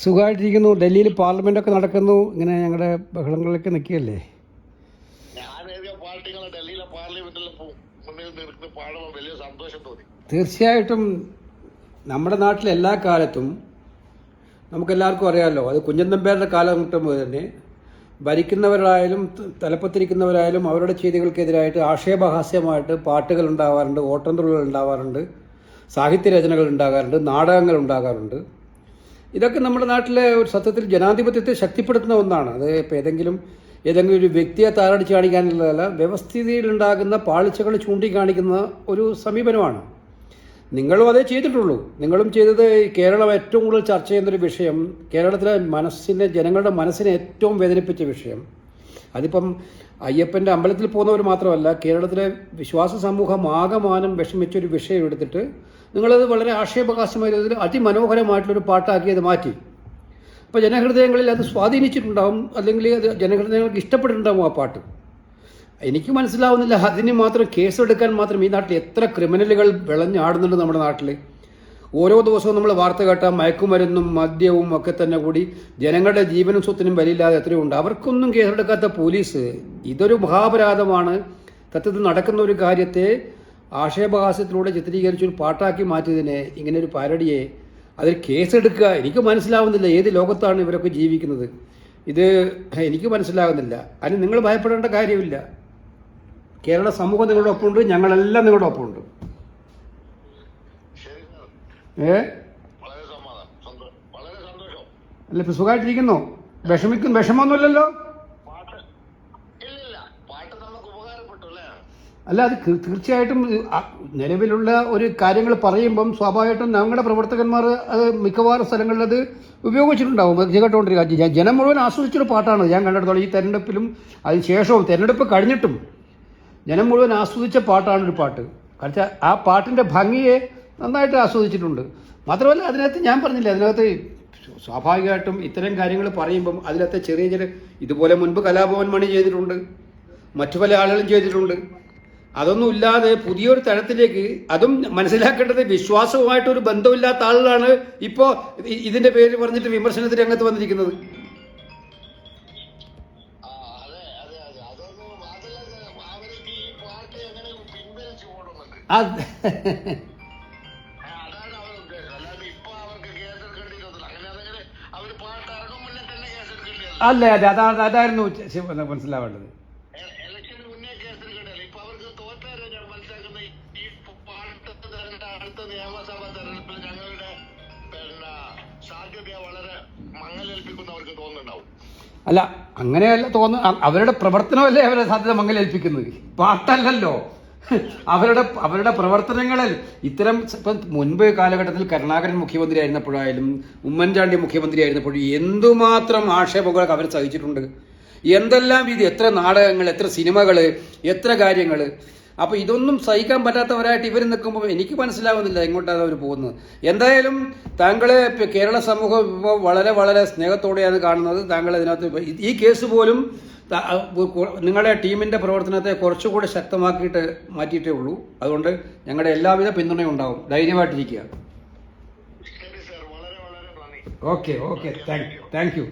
സുഖമായിട്ടിരിക്കുന്നു. ഡൽഹിയിൽ പാർലമെന്റ് ഒക്കെ നടക്കുന്നു. ഇങ്ങനെ ഞങ്ങളുടെ ബഹളങ്ങളിലൊക്കെ നിൽക്കുകയല്ലേ. തീർച്ചയായിട്ടും നമ്മുടെ നാട്ടിൽ എല്ലാ കാലത്തും നമുക്കെല്ലാവർക്കും അറിയാമല്ലോ, അത് കുഞ്ഞൻ നമ്പ്യാരുടെ കാലഘട്ടം മുതൽ തന്നെ ഭരിക്കുന്നവരായാലും തലപ്പത്തിരിക്കുന്നവരായാലും അവരുടെ ചെയ്തികൾക്കെതിരായിട്ട് ആക്ഷേപഹാസ്യമായിട്ട് പാട്ടുകൾ ഉണ്ടാവാറുണ്ട്, ഓട്ടംതുള്ളൽ ഉണ്ടാവാറുണ്ട്, സാഹിത്യരചനകൾ ഉണ്ടാകാറുണ്ട്, നാടകങ്ങൾ ഉണ്ടാകാറുണ്ട്. ഇതൊക്കെ നമ്മുടെ നാട്ടിലെ ഒരു സത്യത്തിൽ ജനാധിപത്യത്തെ ശക്തിപ്പെടുത്തുന്ന ഒന്നാണ്. അത് ഇപ്പോൾ ഏതെങ്കിലും ഒരു വ്യക്തിയെ താറടിച്ച് കാണിക്കാനുള്ളതല്ല, വ്യവസ്ഥിതിയിലുണ്ടാകുന്ന പാളിച്ചകൾ ചൂണ്ടിക്കാണിക്കുന്ന ഒരു സമീപനമാണ്. നിങ്ങളും അതേ ചെയ്തിട്ടുള്ളൂ. നിങ്ങളും ചെയ്തത് കേരളം ഏറ്റവും കൂടുതൽ ചർച്ച ചെയ്യുന്നൊരു വിഷയം, കേരളത്തിലെ ജനങ്ങളുടെ മനസ്സിനെ ഏറ്റവും വേദനിപ്പിച്ച വിഷയം. അതിപ്പം അയ്യപ്പൻ്റെ അമ്പലത്തിൽ പോകുന്നവർ മാത്രമല്ല, കേരളത്തിലെ വിശ്വാസ സമൂഹം ആകമാനം വിഷമിച്ചൊരു വിഷയം എടുത്തിട്ട് നിങ്ങളത് വളരെ ആക്ഷേപഹാസ്യമായ രീതിയിൽ അതിമനോഹരമായിട്ടുള്ളൊരു പാട്ടാക്കിയത് മാറ്റി. അപ്പോൾ ജനഹൃദയങ്ങളിൽ അത് സ്വാധീനിച്ചിട്ടുണ്ടാവും, അല്ലെങ്കിൽ അത് ജനഹൃദയങ്ങൾക്ക് ഇഷ്ടപ്പെട്ടിട്ടുണ്ടാവും ആ പാട്ട്. എനിക്ക് മനസ്സിലാവുന്നില്ല, അതിന് മാത്രം കേസെടുക്കാൻ മാത്രം ഈ നാട്ടിൽ എത്ര ക്രിമിനലുകൾ വിളഞ്ഞാടുന്നുണ്ട് നമ്മുടെ നാട്ടിൽ. ഓരോ ദിവസവും നമ്മൾ വാർത്ത കേട്ടാൽ മയക്കുമരുന്നും മദ്യവും ഒക്കെ തന്നെ കൂടി ജനങ്ങളുടെ ജീവനും സ്വത്തിനും വിലയില്ലാതെ എത്രയുണ്ട്. അവർക്കൊന്നും കേസെടുക്കാത്ത പോലീസ്. ഇതൊരു മഹാപരാധമാണ്. സത്യത്തിൽ നടക്കുന്ന ഒരു കാര്യത്തെ ആക്ഷേപഹാസ്യത്തിലൂടെ ചിത്രീകരിച്ചൊരു പാട്ടാക്കി മാറ്റിയതിനെ, ഇങ്ങനെ ഒരു പാരഡിയെ അതിൽ കേസെടുക്കുക. എനിക്ക് മനസ്സിലാവുന്നില്ല ഏത് ലോകത്താണ് ഇവരൊക്കെ ജീവിക്കുന്നത്. ഇത് എനിക്ക് മനസ്സിലാകുന്നില്ല. അതിന് നിങ്ങൾ ഭയപ്പെടേണ്ട കാര്യമില്ല. കേരള സമൂഹം നിങ്ങളുടെ ഒപ്പമുണ്ട്, ഞങ്ങളെല്ലാം നിങ്ങളുടെ ഒപ്പമുണ്ട്. അല്ല, ഇപ്പൊ സുഖമായിട്ടിരിക്കുന്നു. വിഷമമൊന്നുമില്ലല്ലോ. അല്ല, അത് തീർച്ചയായിട്ടും നിലവിലുള്ള ഒരു കാര്യങ്ങൾ പറയുമ്പം സ്വാഭാവികമായിട്ടും ഞങ്ങളുടെ പ്രവർത്തകന്മാർ അത് മിക്കവാറും സ്ഥലങ്ങളിൽ അത് ഉപയോഗിച്ചിട്ടുണ്ടാവും. കേട്ടുകൊണ്ടിരിക്കുക ജനം മുഴുവൻ ആസ്വദിച്ചൊരു പാട്ടാണ് ഞാൻ കണ്ടെടുത്തോളം. ഈ തെരഞ്ഞെടുപ്പിലും അതിനുശേഷവും തെരഞ്ഞെടുപ്പ് കഴിഞ്ഞിട്ടും ജനം മുഴുവൻ ആസ്വദിച്ച പാട്ടാണൊരു പാട്ട്. കാരണം ആ പാട്ടിൻ്റെ ഭംഗിയെ നന്നായിട്ട് ആസ്വദിച്ചിട്ടുണ്ട്. മാത്രമല്ല, അതിനകത്ത് ഞാൻ പറഞ്ഞില്ല, അതിനകത്ത് സ്വാഭാവികമായിട്ടും ഇത്തരം കാര്യങ്ങൾ പറയുമ്പം അതിനകത്ത് ചെറിയ ഇതുപോലെ മുൻപ് കലാഭവൻ മണി ചെയ്തിട്ടുണ്ട്, മറ്റു പല ആളുകളും ചെയ്തിട്ടുണ്ട്. അതൊന്നും ഇല്ലാതെ പുതിയൊരു തരത്തിലേക്ക്, അതും മനസ്സിലാക്കേണ്ടത് വിശ്വാസവുമായിട്ടൊരു ബന്ധമില്ലാത്ത ആളുകളാണ് ഇപ്പോൾ ഇതിന്റെ പേര് പറഞ്ഞിട്ട് വിമർശനത്തിന് രംഗത്ത് വന്നിരിക്കുന്നത്. അല്ലേ, അതായിരുന്നു മനസ്സിലാവേണ്ടത്. അല്ല, അങ്ങനെയല്ല അവരുടെ പ്രവർത്തനമല്ലേ അവരെ സാധ്യത മങ്ങലേൽപ്പിക്കുന്നത്, പാട്ടല്ലല്ലോ. അവരുടെ പ്രവർത്തനങ്ങളിൽ ഇത്തരം ഇപ്പം മുൻപ് കാലഘട്ടത്തിൽ കരുണാകരൻ മുഖ്യമന്ത്രി ആയിരുന്നപ്പോഴായാലും ഉമ്മൻചാണ്ടി മുഖ്യമന്ത്രി ആയിരുന്നപ്പോഴും എന്തുമാത്രം ആക്ഷേപങ്ങളൊക്കെ അവർ സഹിച്ചിട്ടുണ്ട്. എന്തെല്ലാം രീതി, എത്ര നാടകങ്ങൾ, എത്ര സിനിമകൾ, എത്ര കാര്യങ്ങൾ. അപ്പോൾ ഇതൊന്നും സഹിക്കാൻ പറ്റാത്തവരായിട്ട് ഇവർ നിൽക്കുമ്പോൾ എനിക്ക് മനസ്സിലാവുന്നില്ല എങ്ങോട്ടാണ് അവർ പോകുന്നത്. എന്തായാലും താങ്കളെ കേരള സമൂഹം ഇപ്പോൾ വളരെ വളരെ സ്നേഹത്തോടെയാണ് കാണുന്നത്. താങ്കൾ അതിനകത്ത് ഈ കേസ് പോലും നിങ്ങളുടെ ടീമിൻ്റെ പ്രവർത്തനത്തെ കുറച്ചുകൂടി ശക്തമാക്കിയിട്ട് മാറ്റിയിട്ടേ ഉള്ളൂ. അതുകൊണ്ട് ഞങ്ങളുടെ എല്ലാവിധ പിന്തുണയും ഉണ്ടാവും. ധൈര്യമായിട്ടിരിക്കുക. Okay, thank U.